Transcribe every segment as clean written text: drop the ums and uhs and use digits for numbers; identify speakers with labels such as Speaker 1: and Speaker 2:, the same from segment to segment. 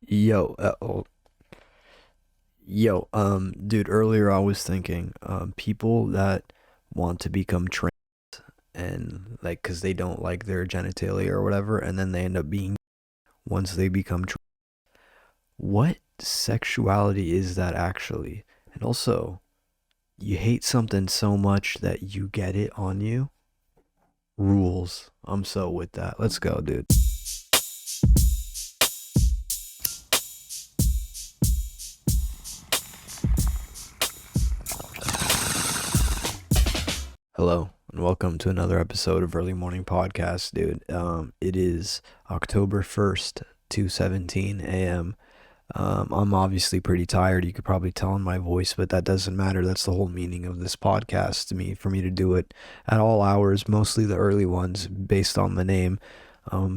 Speaker 1: Yo, dude, earlier I was thinking, people that want to become trans and like, cause they don't like their genitalia or whatever, and then they end up being once they become trans. What sexuality is that actually? And also, you hate something so much that you get it on you? Rules. I'm so with that. Let's go, dude. Hello and welcome to another episode of Early Morning Podcast, dude. It is October 1st, 2:17 a.m. I'm obviously pretty tired. You could probably tell in my voice, but that doesn't matter. That's the whole meaning of this podcast to me, for me to do it at all hours, mostly the early ones, based on the name.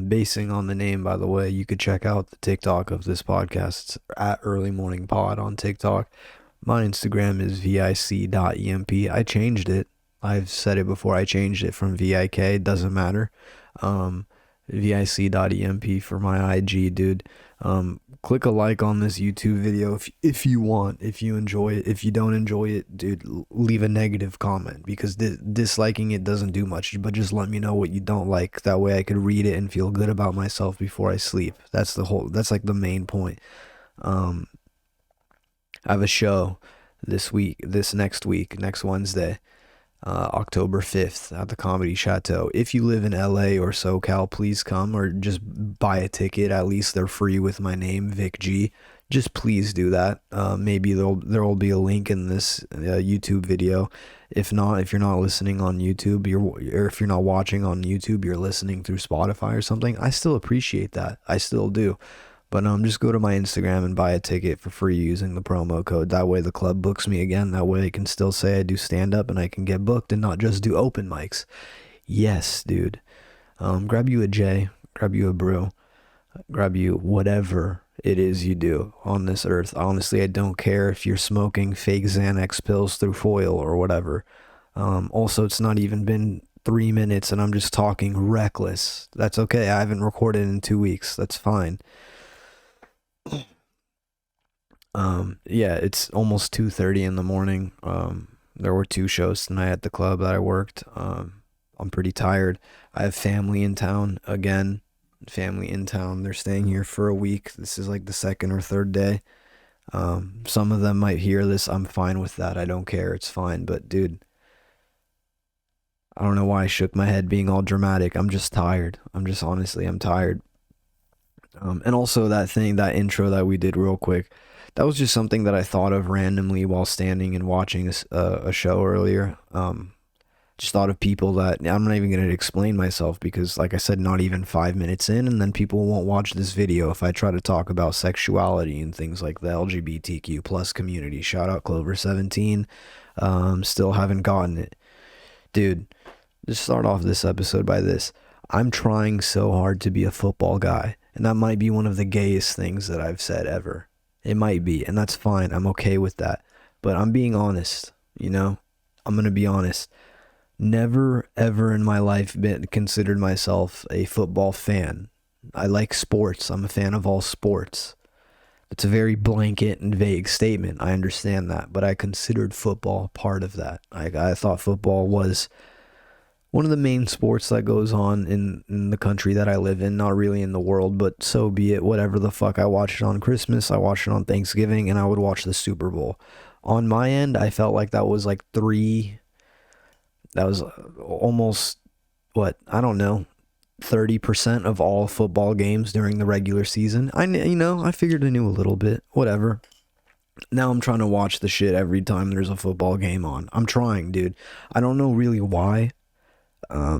Speaker 1: Basing on the name, by the way, you could check out the TikTok of this podcast. It's at Early Morning Pod on TikTok. My Instagram is vic.emp. I changed it. I've said it before. I changed it from VIK. It doesn't matter. Um, vic.emp for my IG, dude. Click a like on this YouTube video if you want. If you enjoy it. If you don't enjoy it, dude, leave a negative comment because disliking it doesn't do much. But just let me know what you don't like. That way I could read it and feel good about myself before I sleep. That's like the main point. Um, I have a show this next week, next Wednesday, October 5th at the Comedy Chateau. If you live in LA or SoCal, please come or just buy a ticket. At least they're free with my name, Vic G. Just please do that. Maybe there will be a link in this YouTube video. If not, if you're not listening on YouTube, or if you're not watching on YouTube, you're listening through Spotify or something. I still appreciate that. I still do. But just go to my Instagram and buy a ticket for free using the promo code. That way the club books me again. That way I can still say I do stand up and I can get booked and not just do open mics. Yes, dude. Grab you a J, grab you a brew, grab you whatever it is you do on this earth. Honestly, I don't care if you're smoking fake Xanax pills through foil or whatever. Also, it's not even been 3 minutes and I'm just talking reckless. That's okay. I haven't recorded in 2 weeks. That's fine. Yeah, it's almost 2:30 in the morning. There were two shows tonight at the club that I worked. I'm pretty tired. I have family in town again. Family in town. They're staying here for a week. This is like the second or third day. Some of them might hear this. I'm fine with that. I don't care. It's fine. But dude, I don't know why I shook my head being all dramatic. I'm just tired. I'm tired. And also that intro that we did real quick, that was just something that I thought of randomly while standing and watching a show earlier. Just thought of people that I'm not even going to explain myself because, like I said, not even 5 minutes in, and then people won't watch this video if I try to talk about sexuality and things like the LGBTQ plus community. Shout out Clover17. Still haven't gotten it. Dude, just start off this episode by this. I'm trying so hard to be a football guy, and that might be one of the gayest things that I've said ever. It might be, and that's fine. I'm okay with that. But I'm being honest, you know? I'm going to be honest. Never, ever in my life been considered myself a football fan. I like sports. I'm a fan of all sports. It's a very blanket and vague statement. I understand that. But I considered football part of that. I thought football was one of the main sports that goes on in the country that I live in, not really in the world, but so be it, whatever the fuck. I watched it on Christmas, I watched it on Thanksgiving, and I would watch the Super Bowl. On my end, I felt like that was almost, what, I don't know, 30% of all football games during the regular season. I figured I knew a little bit, whatever. Now I'm trying to watch the shit every time there's a football game on. I'm trying, dude. I don't know really why. I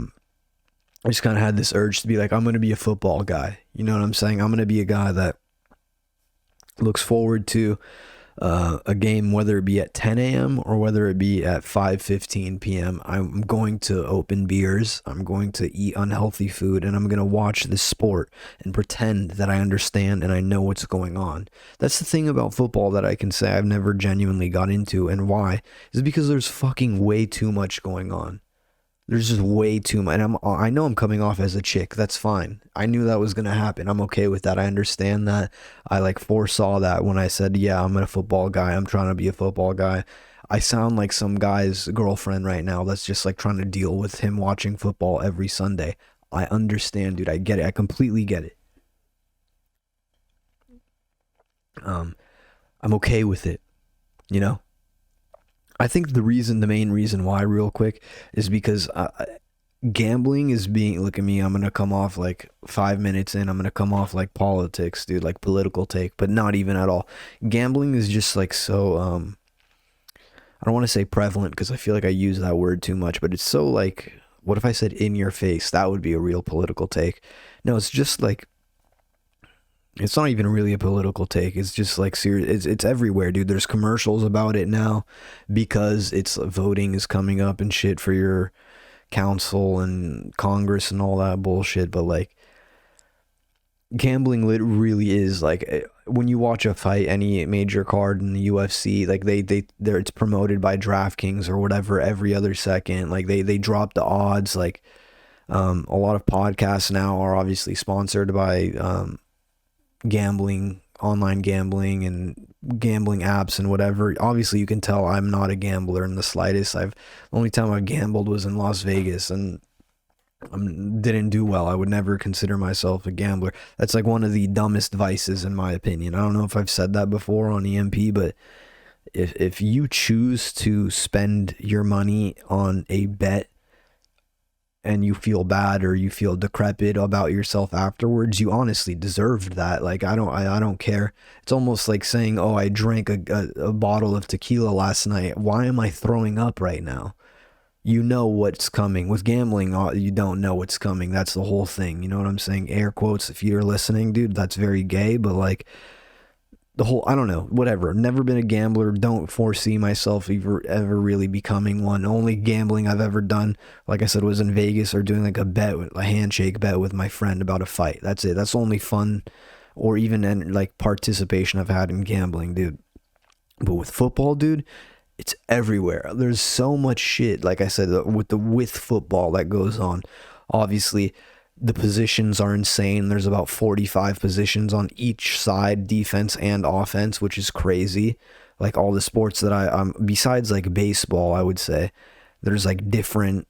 Speaker 1: just kind of had this urge to be like, I'm going to be a football guy. You know what I'm saying? I'm going to be a guy that looks forward to a game, whether it be at 10 a.m. or whether it be at 5:15 p.m. I'm going to open beers. I'm going to eat unhealthy food, and I'm going to watch this sport and pretend that I understand and I know what's going on. That's the thing about football that I can say I've never genuinely got into, and why is because there's fucking way too much going on. There's just way too much. And I know I'm coming off as a chick. That's fine. I knew that was gonna happen. I'm okay with that. I understand that. I like foresaw that when I said, yeah, I'm a football guy. I'm trying to be a football guy. I sound like some guy's girlfriend right now that's just like trying to deal with him watching football every Sunday. I understand, dude. I get it. I completely get it. Um, I'm okay with it. You know. I think the main reason why, real quick, is because gambling is being. Look at me. I'm gonna come off like 5 minutes in. I'm gonna come off like politics, dude, like political take, but not even at all. Gambling is just like so. I don't want to say prevalent because I feel like I use that word too much, but it's so like. What if I said in your face? That would be a real political take. No, it's just like it's not even really a political take. It's just like serious. It's everywhere, dude. There's commercials about it now because it's voting is coming up and shit for your council and Congress and all that bullshit. But like gambling, really is like when you watch a fight, any major card in the UFC, like they're it's promoted by DraftKings or whatever every other second. Like they drop the odds. Like a lot of podcasts now are obviously sponsored by gambling, online gambling and gambling apps and whatever. Obviously you can tell I'm not a gambler in the slightest. The only time I gambled was in Las Vegas and didn't do well. I would never consider myself a gambler. That's like one of the dumbest vices in my opinion. I don't know if I've said that before on EMP, but if you choose to spend your money on a bet and you feel bad or you feel decrepit about yourself afterwards, you honestly deserved that. Like I don't care. It's almost like saying, oh, I drank a bottle of tequila last night. Why am I throwing up right now? You know what's coming. With gambling, you don't know what's coming. That's the whole thing. You know what I'm saying? Air quotes if you're listening, dude. That's very gay, but like the whole, I don't know, whatever. Never been a gambler. Don't foresee myself ever really becoming one. Only gambling I've ever done, like I said, was in Vegas or doing like a handshake bet with my friend about a fight. That's it. That's the only fun or even like participation I've had in gambling, dude. But with football, dude, it's everywhere. There's so much shit, like I said, with football that goes on. Obviously, the positions are insane. There's about 45 positions on each side, defense and offense, which is crazy. Like all the sports that besides like baseball, I would say, there's like different,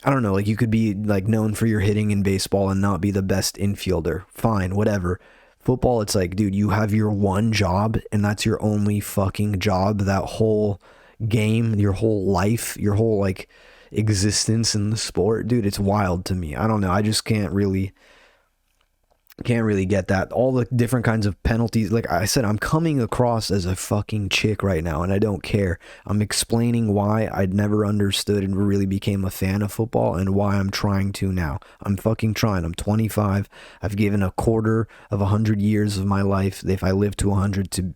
Speaker 1: I don't know, like you could be like known for your hitting in baseball and not be the best infielder. Fine, whatever. Football, it's like, dude, you have your one job and that's your only fucking job. That whole game, your whole life, your whole like existence in the sport, dude, it's wild to me. I don't know. I just can't really get that. All the different kinds of penalties. Like I said, I'm coming across as a fucking chick right now and I don't care. I'm explaining why I'd never understood and really became a fan of football and why I'm trying to now. I'm fucking trying. I'm 25. I've given a quarter of 100 years of my life, if I live to 100, to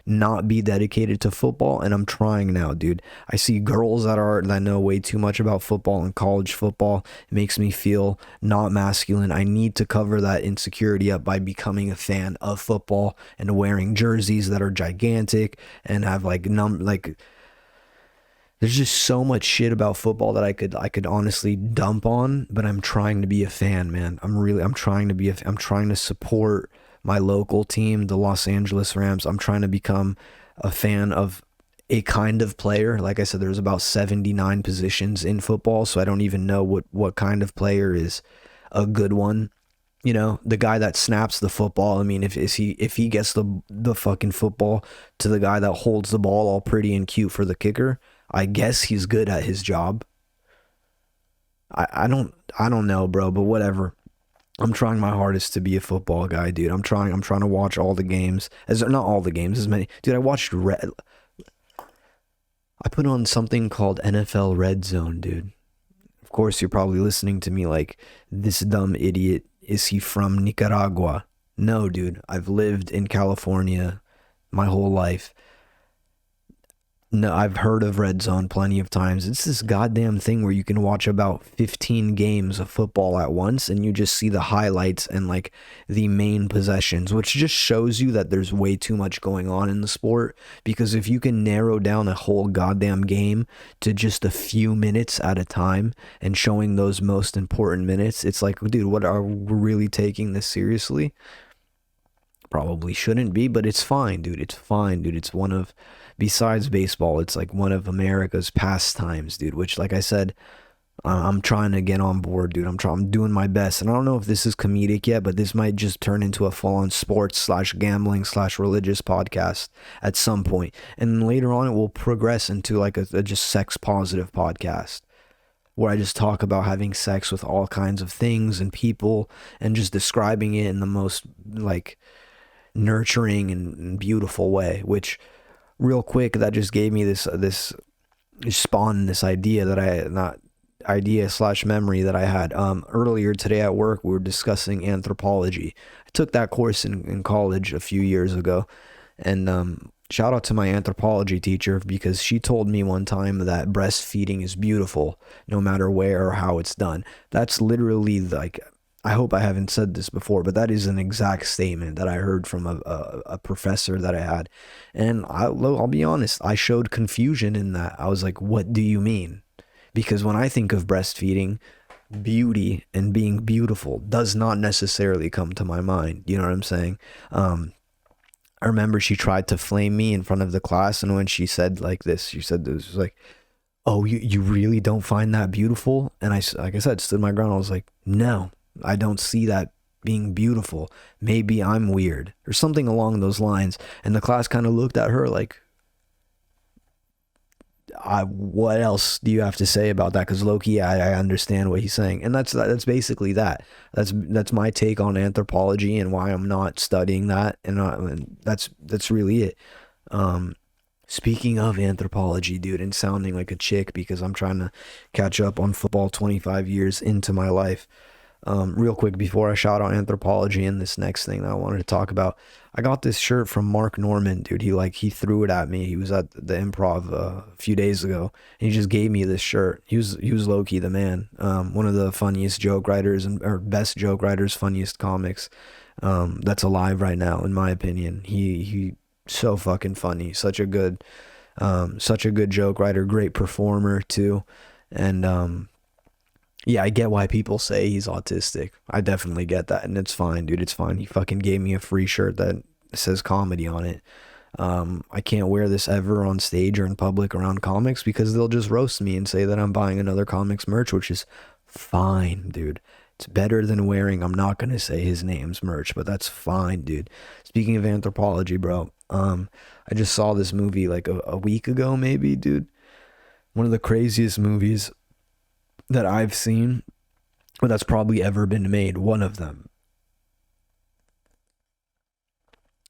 Speaker 1: not be dedicated to football, and I'm trying now, dude. I see girls that know way too much about football and college football. It makes me feel not masculine. I need to cover that insecurity up by becoming a fan of football and wearing jerseys that are gigantic and have like there's just so much shit about football that I could honestly dump on, but I'm trying to be a fan, man. I'm trying to I'm trying to support my local team, the Los Angeles Rams. I'm trying to become a fan of a kind of player. Like I said, there's about 79 positions in football, so I don't even know what kind of player is a good one. You know, the guy that snaps the football. I mean, if he gets the fucking football to the guy that holds the ball all pretty and cute for the kicker, I guess he's good at his job. I don't know, bro, but whatever. I'm trying my hardest to be a football guy, dude. I'm trying to watch all the games. As not all the games, as many. Dude, I put on something called NFL Red Zone, dude. Of course, you're probably listening to me like, this dumb idiot, is he from Nicaragua? No, dude. I've lived in California my whole life. No, I've heard of Red Zone plenty of times. It's this goddamn thing where you can watch about 15 games of football at once and you just see the highlights and like the main possessions, which just shows you that there's way too much going on in the sport. Because if you can narrow down a whole goddamn game to just a few minutes at a time and showing those most important minutes, it's like, dude, what are we really taking this seriously? Probably shouldn't be, but it's fine, dude. It's fine, dude. It's one of, besides baseball, it's like one of America's pastimes, dude. Which, like I said, I'm trying to get on board, dude. I'm doing my best, and I don't know if this is comedic yet, but this might just turn into a full-on sports slash gambling slash religious podcast at some point, and later on it will progress into like a just sex positive podcast where I just talk about having sex with all kinds of things and people and just describing it in the most like nurturing and beautiful way. Which, real quick, that just gave me this spawned this idea that I not idea slash memory that I had earlier today at work. We were discussing anthropology. I took that course in college a few years ago, and shout out to my anthropology teacher, because she told me one time that breastfeeding is beautiful no matter where or how it's done. That's literally like, I hope I haven't said this before, but that is an exact statement that I heard from a professor that I had. And I'll be honest, I showed confusion in that. I was like, what do you mean? Because when I think of breastfeeding, beauty and being beautiful does not necessarily come to my mind. You know what I'm saying? I remember she tried to flame me in front of the class. And when she said like this, she said, this was like, oh, you really don't find that beautiful? And I, like I said, stood my ground. I was like, no, I don't see that being beautiful. Maybe I'm weird or something along those lines. And the class kind of looked at her like, what else do you have to say about that? Because Loki, I understand what he's saying, and that's basically that. That's my take on anthropology and why I'm not studying that, and that's really it. Um, Speaking of anthropology, dude, and sounding like a chick because I'm trying to catch up on football 25 years into my life. Real quick before I shout out anthropology and this next thing that I wanted to talk about, I got this shirt from Mark Norman, dude. He threw it at me. He was at the Improv a few days ago, and he just gave me this shirt. He was low key the man. One of the funniest joke writers and or best joke writers, funniest comics that's alive right now, in my opinion. He so fucking funny. Such a good joke writer, great performer too, and yeah, I get why people say he's autistic. I definitely get that, and it's fine, dude. It's fine. He fucking gave me a free shirt that says comedy on it. I can't wear this ever on stage or in public around comics because they'll just roast me and say that I'm buying another comics merch, which is fine, dude. It's better than wearing, I'm not gonna say his name's merch, but that's fine, dude. Speaking of anthropology, bro, I just saw this movie like a week ago, maybe, dude. One of the craziest movies that I've seen, but that's probably ever been made. One of them.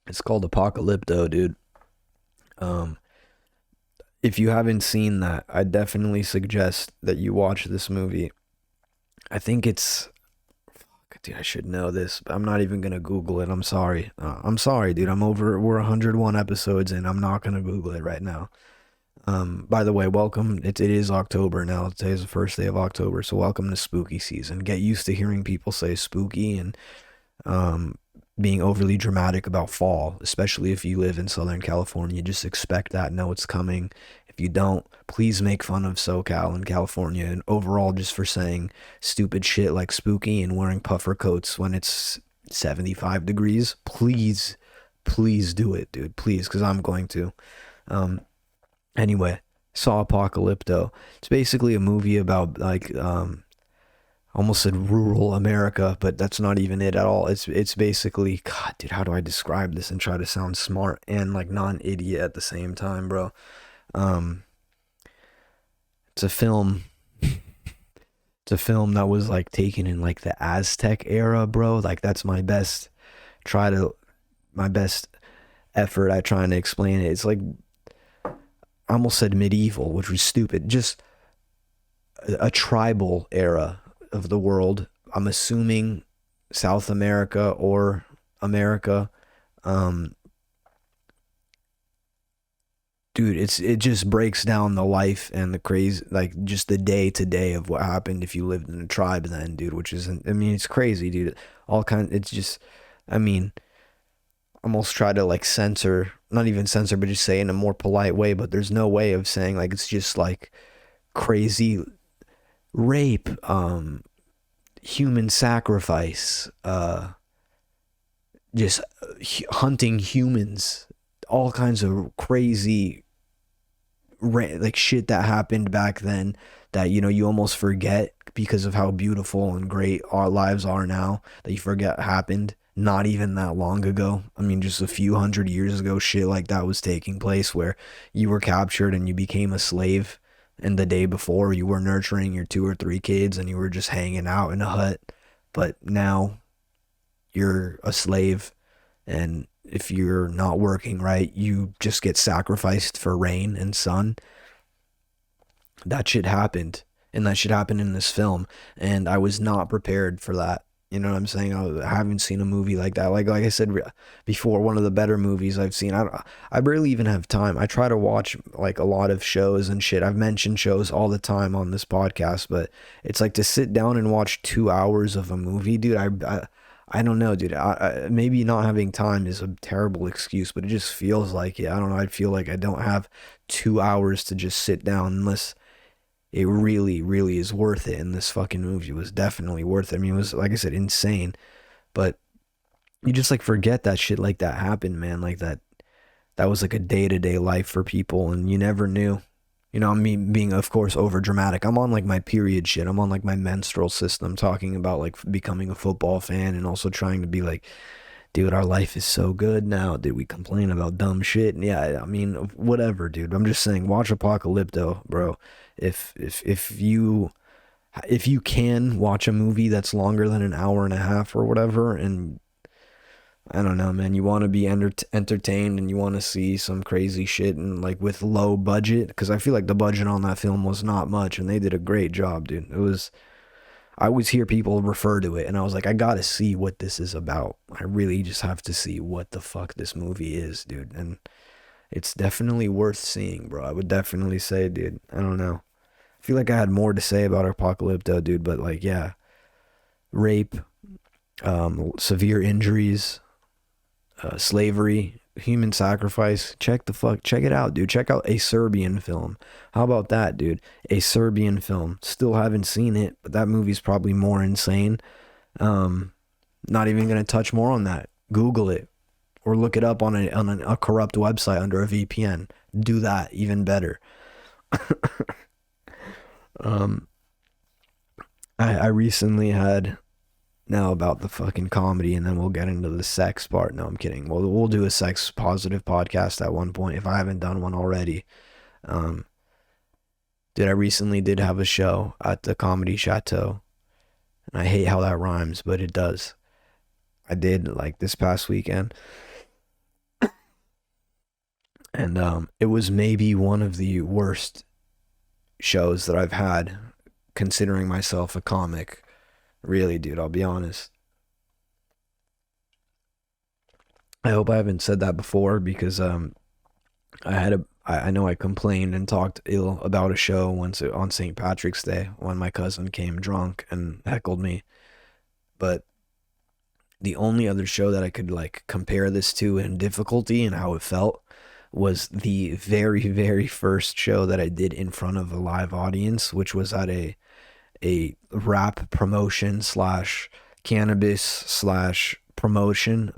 Speaker 1: It's called Apocalypto, dude. Um, if you haven't seen that, I definitely suggest that you watch this movie. I think it's, dude, I should know this, but I'm not even gonna Google it. I'm sorry. I'm sorry, dude. We're 101 episodes and I'm not gonna Google it right now. By the way, welcome. It is October now. Today's the first day of October, so welcome to spooky season. Get used to hearing people say spooky and um, being overly dramatic about fall, especially if you live in Southern California. Just expect that, know it's coming. If you don't, please make fun of SoCal and California and overall just for saying stupid shit like spooky and wearing puffer coats when it's 75 degrees. Please do it, dude. Please, because I'm going to. Um, Anyway, saw Apocalypto. It's basically a movie about like almost said rural America, but that's not even it at all. It's basically, God, dude, how do I describe this and try to sound smart and like non-idiot at the same time, bro? Um it's a film. It's a film that was like taken in like the Aztec era, bro. Like that's try to my best effort at trying to explain it. It's like, I almost said medieval, which was stupid. Just a tribal era of the world. I'm assuming South America or America. Um, dude, it just breaks down the life and the crazy, like just the day to day of what happened if you lived in a tribe then, dude. Which isn't, I mean, it's crazy, dude. All kind, it's just, I mean, almost try to like censor, not even censor, but just say in a more polite way. But there's no way of saying like it's just like crazy rape, human sacrifice, just hunting humans, all kinds of crazy like shit that happened back then that you almost forget because of how beautiful and great our lives are now, that you forget happened not even that long ago. I mean, just a few hundred years ago, shit like that was taking place where you were captured and you became a slave, and the day before you were nurturing your two or three kids and you were just hanging out in a hut, but now you're a slave, and if you're not working right, you just get sacrificed for rain and sun. That shit happened, and that shit happened in this film, and I was not prepared for that. You know what I'm saying? I haven't seen a movie like that. Like I said before, one of the better movies I've seen. I barely even have time. I try to watch like a lot of shows and shit. I've mentioned shows all the time on this podcast, but it's like to sit down and watch 2 hours of a movie, dude. I don't know, dude. Maybe not having time is a terrible excuse, but it just feels like it. I don't know. I feel like I don't have 2 hours to just sit down unless it really, really is worth it. And this fucking movie was definitely worth it. I mean, it was, like I said, insane. But you just like forget that shit like that happened, man. Like that was like a day to day life for people, and you never knew. I mean, being of course over dramatic. I'm on like my period shit. I'm on like my menstrual system, talking about like becoming a football fan and also trying to be like, dude, our life is so good now. Did we complain about dumb shit? And yeah, I mean, whatever, dude. I'm just saying, watch Apocalypto, bro. If you can watch a movie that's longer than an hour and a half or whatever, and I don't know, man, you want to be entertained and you want to see some crazy shit and like with low budget, because I feel like the budget on that film was not much, and they did a great job, dude. It was. I always hear people refer to it, and I was like, I gotta see what this is about. I really just have to see what the fuck this movie is, dude. And it's definitely worth seeing, bro. I would definitely say, dude. I don't know. I feel like I had more to say about Apocalypto, dude, but like, yeah, rape, severe injuries, slavery, human sacrifice. Check it out, dude. Check out a Serbian film. How about that, dude? A Serbian film. Still haven't seen it, but that movie's probably more insane. Not even gonna touch more on that. Google it or look it up on a corrupt website under a VPN. Do that, even better. um, I recently had, now about the fucking comedy, and then we'll get into the sex part. No, I'm kidding. We'll do a sex positive podcast at one point if I haven't done one already. Um, I recently did have a show at the Comedy Chateau, and I hate how that rhymes, but it does. I did like this past weekend, and it was maybe one of the worst shows that I've had, considering myself a comic. Really, dude, I'll be honest. I hope I haven't said that before, because I know I complained and talked ill about a show once on St. Patrick's Day when my cousin came drunk and heckled me. But the only other show that I could like compare this to in difficulty and how it felt was the very, very first show that I did in front of a live audience, which was at a rap promotion slash cannabis slash promotion.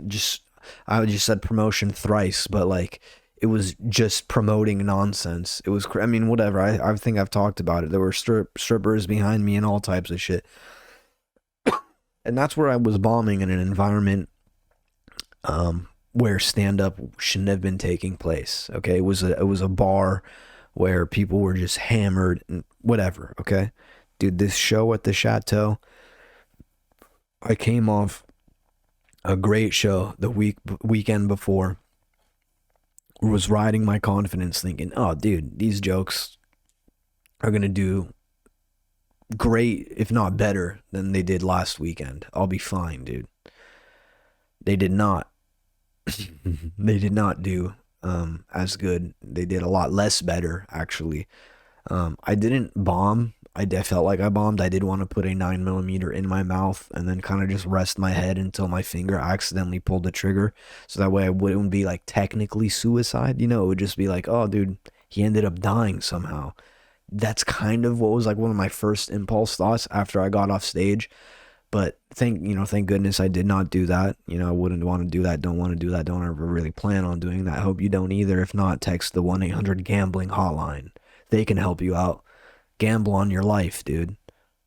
Speaker 1: Just I just said promotion thrice, but like it was just promoting nonsense. It was, I mean, whatever. I think I've talked about it. There were strippers behind me and all types of shit. And that's where I was bombing in an environment where stand up shouldn't have been taking place. Okay, it was a bar where people were just hammered and whatever. Okay, dude, this show at the Chateau, I came off a great show the weekend before, was riding my confidence thinking, oh dude, these jokes are gonna do great, if not better than they did last weekend. I'll be fine, dude. They did not. They did not do as good. They did a lot less better, actually. I didn't bomb. I felt like I bombed. I did want to put a 9 millimeter in my mouth and then kind of just rest my head until my finger accidentally pulled the trigger. So that way I wouldn't be like technically suicide. You know, it would just be like, oh, dude, he ended up dying somehow. That's kind of what was like one of my first impulse thoughts after I got off stage. But thank goodness I did not do that. You know, I wouldn't want to do that. Don't want to do that. Don't ever really plan on doing that. Hope you don't either. If not, text the 1-800 gambling hotline. They can help you out. Gamble on your life, dude.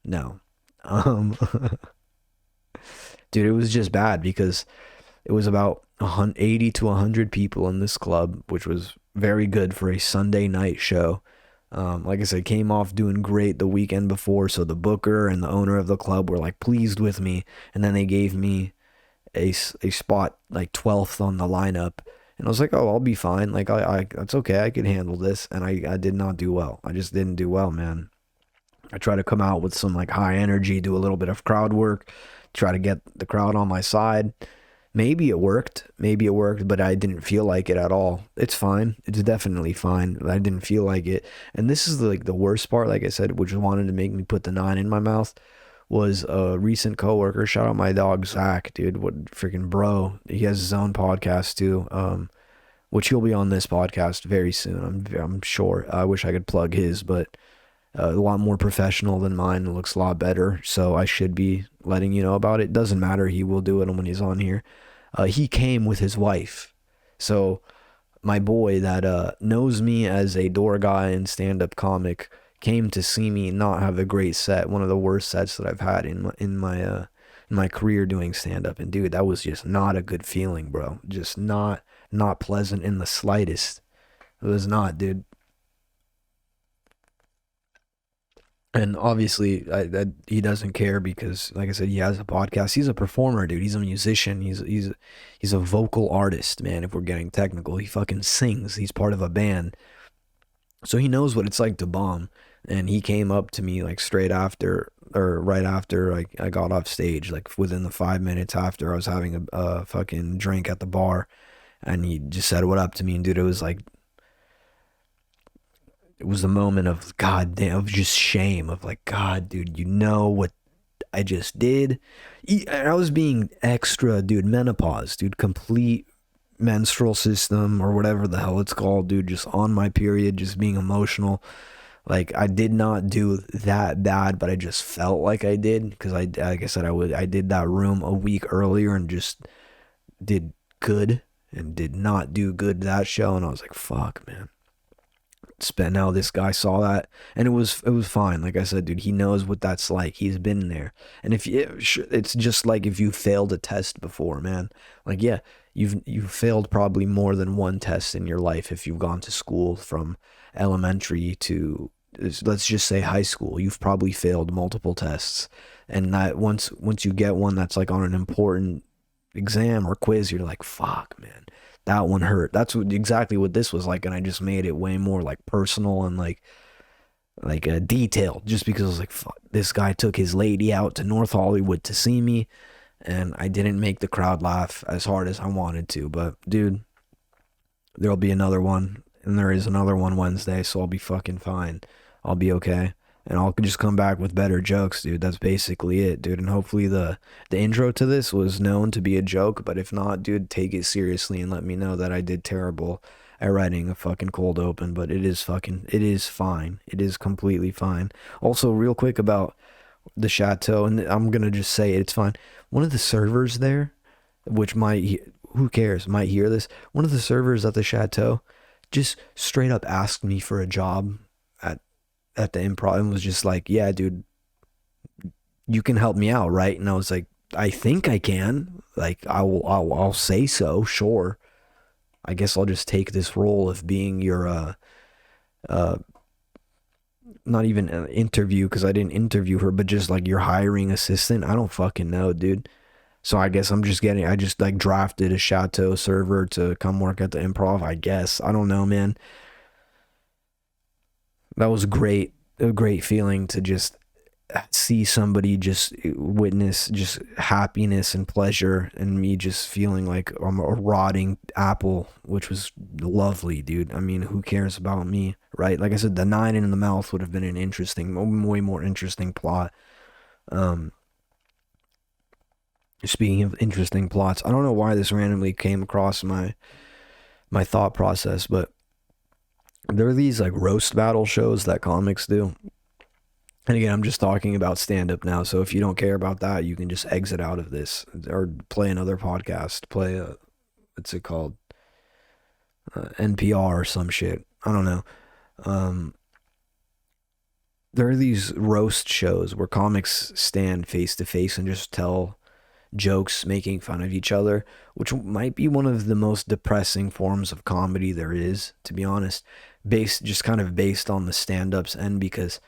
Speaker 1: No. Um, dude, it was just bad because it was about 80 to 100 people in this club, which was very good for a Sunday night show. Like I said, came off doing great the weekend before, so the booker and the owner of the club were like pleased with me, and then they gave me a spot like 12th on the lineup, and I was like, oh, I'll be fine. Like that's okay, I can handle this, and I did not do well. I just didn't do well, man. I try to come out with some like high energy, do a little bit of crowd work, try to get the crowd on my side. Maybe it worked. Maybe it worked, but I didn't feel like it at all. It's fine. It's definitely fine. I didn't feel like it. And this is like the worst part, like I said, which wanted to make me put the nine in my mouth, was a recent coworker. Shout out my dog Zach, dude. What freaking bro. He has his own podcast too. Which he'll be on this podcast very soon. I'm sure. I wish I could plug his, but a lot more professional than mine. It looks a lot better, so I should be letting you know about it. Doesn't matter. He will do it when he's on here. He came with his wife. So my boy that knows me as a door guy and stand-up comic came to see me not have a great set, one of the worst sets that I've had in my career doing stand-up. And dude, that was just not a good feeling, bro. Just not pleasant in the slightest. It was not, dude. And obviously, he doesn't care because, like I said, he has a podcast. He's a performer, dude. He's a musician. He's a vocal artist, man. If we're getting technical, he fucking sings. He's part of a band, so he knows what it's like to bomb. And he came up to me like straight after or right after I got off stage, like within the 5 minutes after I was having a fucking drink at the bar, and he just said what up to me. And dude, it was a moment of god damn, of just shame, of like, god, dude, you know what I just did. I was being extra, dude. Menopause, dude. Complete menstrual system or whatever the hell it's called, dude. Just on my period, just being emotional. Like, I did not do that bad, but I just felt like I did because like I said, I did that room a week earlier and just did good and did not do good that show, and I was like, fuck, man. Spent now this guy saw that, and it was fine. Like I said, dude, he knows what that's like. He's been there. And if you, it's just like if you failed a test before, man. Like, yeah, you've failed probably more than one test in your life if you've gone to school from elementary to, let's just say, high school. You've probably failed multiple tests, and that once you get one that's like on an important exam or quiz, you're like, fuck, man, that one hurt. That's exactly what this was like, and I just made it way more like personal and like detailed, just because I was like, fuck, this guy took his lady out to North Hollywood to see me, and I didn't make the crowd laugh as hard as I wanted to. But dude, there'll be another one, and there is another one Wednesday, so I'll be fucking fine. I'll be okay. And I'll just come back with better jokes, dude. That's basically it, dude. And hopefully the intro to this was known to be a joke, but if not, dude, take it seriously and let me know that I did terrible at writing a fucking cold open. But it is fine. It is completely fine. Also, real quick about the chateau, and I'm gonna just say it's fine. One of the servers there, which might, who cares, might hear this. One of the servers at the chateau just straight up asked me for a job at the improv and was just like, yeah, dude, you can help me out, right? And I was like, I think I can. Like, I'll say so, sure. I guess I'll just take this role of being your uh not even an interview, because I didn't interview her, but just like your hiring assistant. I don't fucking know, dude. So I guess I just like drafted a Chateau server to come work at the improv, I guess. I don't know, man. That was great. A great feeling to just see somebody just witness just happiness and pleasure, and me just feeling like I'm a rotting apple, which was lovely, dude. I mean, who cares about me, right? Like I said, the nine in the mouth would have been an interesting, way more interesting plot. Um, Speaking of interesting plots, I don't know why this randomly came across my thought process, but there are these like roast battle shows that comics do. And again, I'm just talking about stand up now. So if you don't care about that, you can just exit out of this or play another podcast. Play a, what's it called? NPR or some shit. I don't know. Um, there are these roast shows where comics stand face to face and just tell jokes making fun of each other, which might be one of the most depressing forms of comedy there is, to be honest. Based just kind of based on the stand-ups end, because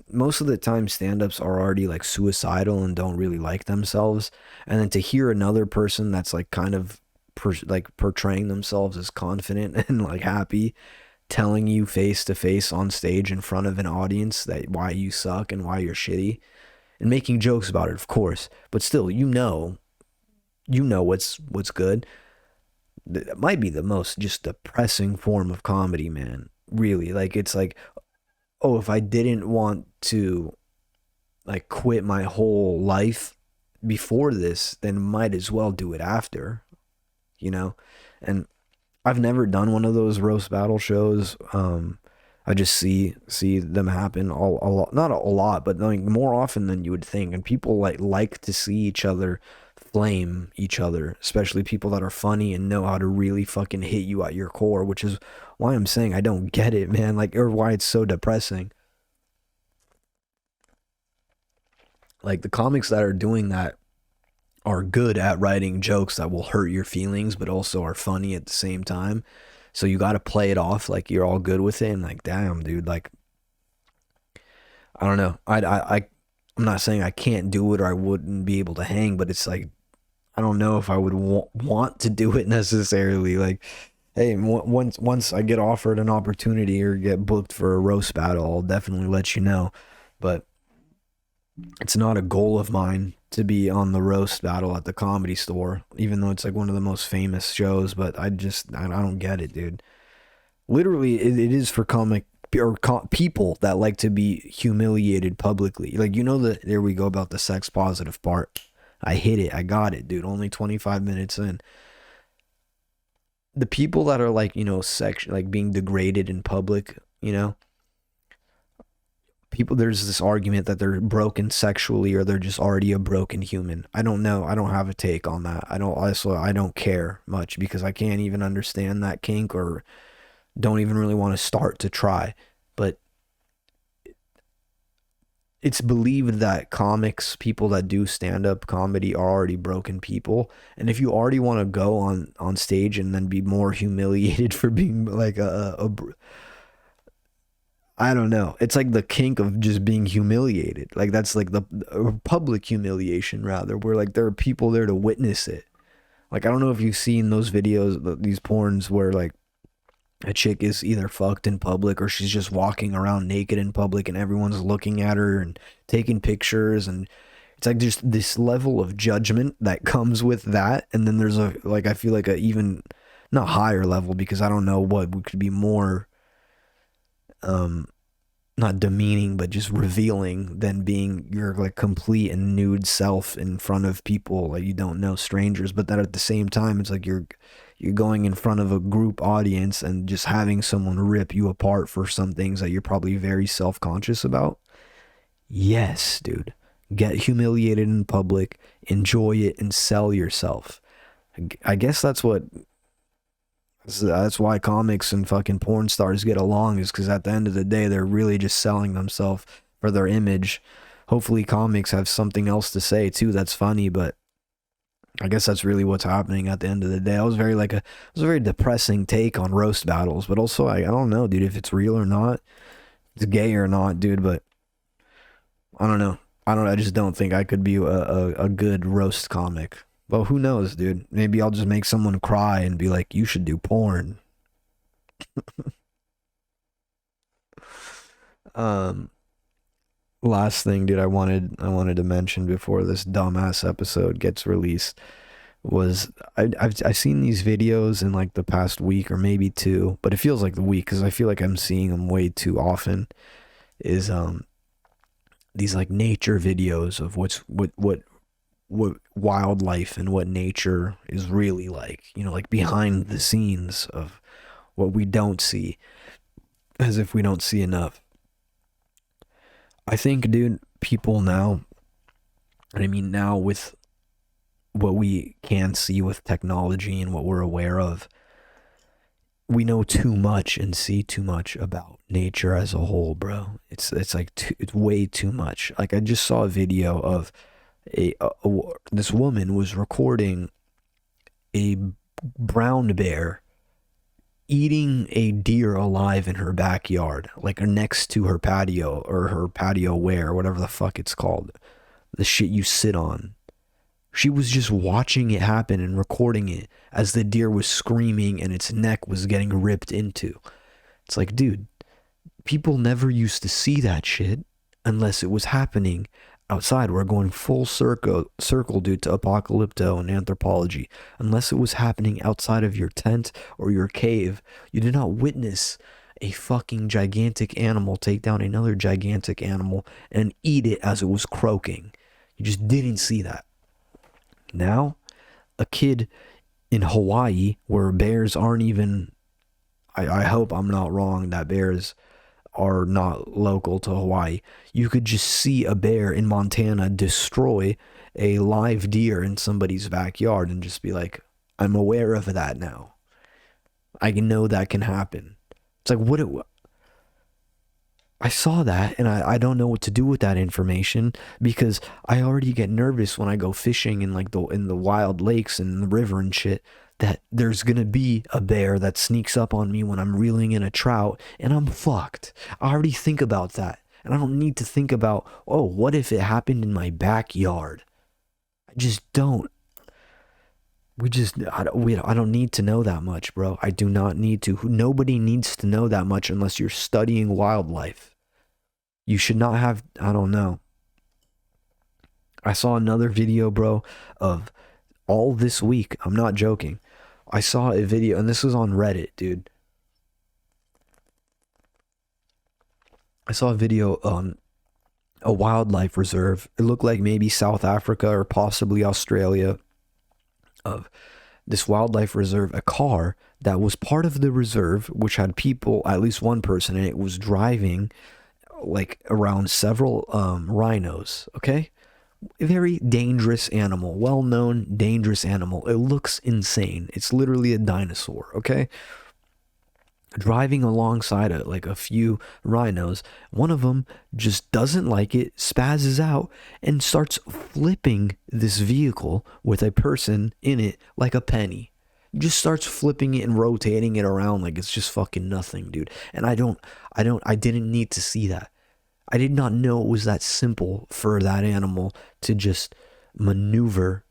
Speaker 1: most of the time stand-ups are already like suicidal and don't really like themselves, and then to hear another person that's like kind of like portraying themselves as confident and like happy, telling you face to face on stage in front of an audience that why you suck and why you're shitty, and making jokes about it, of course, but still, what's good. That might be the most just depressing form of comedy, man. Really, like it's like, oh, if I didn't want to like quit my whole life before this, then might as well do it after, you know. And I've never done one of those roast battle shows. I just see them happen a lot, not a lot, but like more often than you would think. And people like to see each other flame each other, especially people that are funny and know how to really fucking hit you at your core, which is why I'm saying I don't get it, man. Like, or why it's so depressing. Like the comics that are doing that are good at writing jokes that will hurt your feelings, but also are funny at the same time. So you got to play it off like you're all good with it, and like, damn, dude, like I don't know. I'm not saying I can't do it or I wouldn't be able to hang, but it's like I don't know if I would want to do it necessarily. Like, hey, once I get offered an opportunity or get booked for a roast battle, I'll definitely let you know. But it's not a goal of mine to be on the roast battle at the Comedy Store, even though it's like one of the most famous shows. But I don't get it, dude. Literally, it is for comic or people that like to be humiliated publicly. Like, you know, that there we go about the sex positive part. I hit it. I got it, dude. Only 25 minutes in. The people that are like, sex, like being degraded in public, people, there's this argument that they're broken sexually or they're just already a broken human. I don't know. I don't have a take on that. I don't care much because I can't even understand that kink or don't even really want to start to try. But it's believed that comics, people that do stand up comedy, are already broken people. And if you already want to go on stage and then be more humiliated for being like I don't know. It's like the kink of just being humiliated. Like that's like the public humiliation rather, where like there are people there to witness it. Like I don't know if you've seen those videos, these porns where like a chick is either fucked in public or she's just walking around naked in public and everyone's looking at her and taking pictures, and it's like just this level of judgment that comes with that. And then there's a like I feel like a even not higher level, because I don't know what could be more um not demeaning but just revealing than being your like complete and nude self in front of people like you don't know, strangers. But that at the same time it's like you're going in front of a group audience and just having someone rip you apart for some things that you're probably very self-conscious about. Yes, dude. Get humiliated in public, enjoy it, and sell yourself. I guess that's why comics and fucking porn stars get along, is because at the end of the day they're really just selling themselves for their image. Hopefully comics have something else to say too that's funny, but I guess that's really what's happening at the end of the day. It was a very depressing take on roast battles, but also I don't know, dude, if it's real or not, if it's gay or not, dude. But I don't know. I just don't think I could be a good roast comic. But who knows, dude? Maybe I'll just make someone cry and be like, you should do porn. Um, last thing, dude, I wanted to mention before this dumbass episode gets released was I've seen these videos in like the past week or maybe two, but it feels like the week because I feel like I'm seeing them way too often. Is these like nature videos of what wildlife and what nature is really like, like behind the scenes of what we don't see, as if we don't see enough. I think, dude, people now, and I mean now with what we can see with technology and what we're aware of, we know too much and see too much about nature as a whole, bro. It's like it's way too much. Like I just saw a video of this woman was recording a brown bear eating a deer alive in her backyard, like next to her patio or her patio ware, whatever the fuck it's called, the shit you sit on. She was just watching it happen and recording it as the deer was screaming and its neck was getting ripped into. It's like, dude, people never used to see that shit unless it was happening outside. We're going full circle, dude, to Apocalypto and anthropology. Unless it was happening outside of your tent or your cave, you did not witness a fucking gigantic animal take down another gigantic animal and eat it as it was croaking. You just didn't see that. Now, a kid in Hawaii where bears aren't even, I hope I'm not wrong that bears are not local to Hawaii. You could just see a bear in Montana destroy a live deer in somebody's backyard and just be like, I'm aware of that now. I can know that can happen. It's like, I saw that and I don't know what to do with that information because I already get nervous when I go fishing in like the wild lakes and the river and shit, that there's gonna be a bear that sneaks up on me when I'm reeling in a trout and I'm fucked. I already think about that. And I don't need to think about, oh, what if it happened in my backyard? I just don't. I don't need to know that much, bro. I do not need to. Nobody needs to know that much unless you're studying wildlife. You should not have, I don't know. I saw another video, bro, of all this week. I'm not joking. I saw a video, and this was on Reddit, dude. I saw a video on a wildlife reserve. It looked like maybe South Africa or possibly Australia, of this wildlife reserve, a car that was part of the reserve, which had people, at least one person in it, was driving like around several rhinos, okay? A very dangerous animal, well-known dangerous animal. It looks insane. It's literally a dinosaur, okay? Driving alongside it, like a few rhinos. One of them just doesn't like it, spazzes out, and starts flipping this vehicle with a person in it like a penny. Just starts flipping it and rotating it around like it's just fucking nothing, dude. And I didn't need to see that. I did not know it was that simple for that animal to just maneuver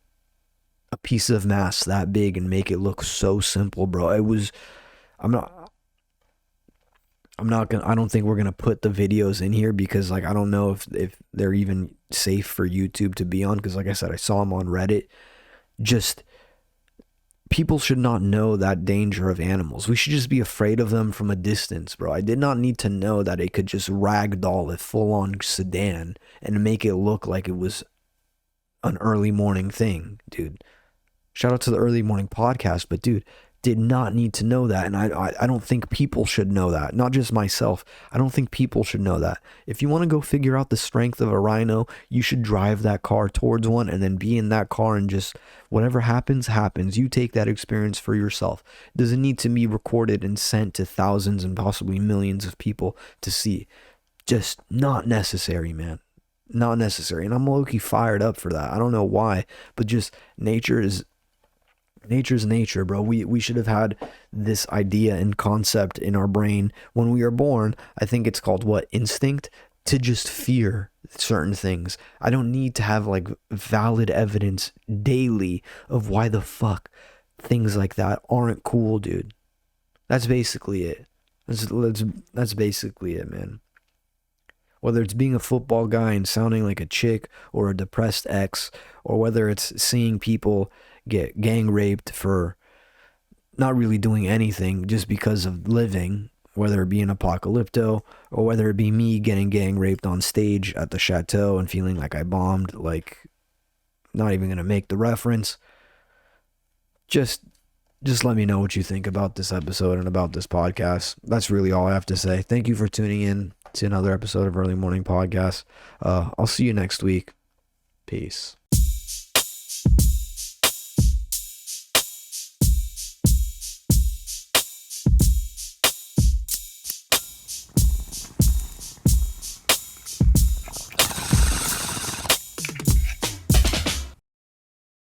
Speaker 1: a piece of mass that big and make it look so simple, bro. It was, I'm not, I don't think we're gonna put the videos in here because like I don't know if they're even safe for YouTube to be on, because like I said, I saw them on Reddit. Just, people should not know that danger of animals. We should just be afraid of them from a distance, bro. I did not need to know that it could just ragdoll a full-on sedan and make it look like it was an early morning thing, dude. Shout out to the early morning podcast, but dude, did not need to know that, and I don't think people should know that. Not just myself. I don't think people should know that. If you want to go figure out the strength of a rhino, you should drive that car towards one and then be in that car and just whatever happens, happens. You take that experience for yourself. It doesn't need to be recorded and sent to thousands and possibly millions of people to see. Just not necessary, man. Not necessary. And I'm low-key fired up for that. I don't know why, but just nature's nature, bro. We should have had this idea and concept in our brain when we are born. I think it's called what? Instinct, to just fear certain things. I don't need to have like valid evidence daily of why the fuck things like that aren't cool, dude. That's basically it. That's basically it, man. whether it's being a football guy and sounding like a chick or a depressed ex, or whether it's seeing people get gang raped for not really doing anything just because of living, whether it be an Apocalypto or whether it be me getting gang raped on stage at the chateau and feeling like I bombed, like not even gonna make the reference. Just let me know what you think about this episode and about this podcast. That's really all I have to say. Thank you for tuning in to another episode of Early Morning Podcast. I'll see you next week. Peace.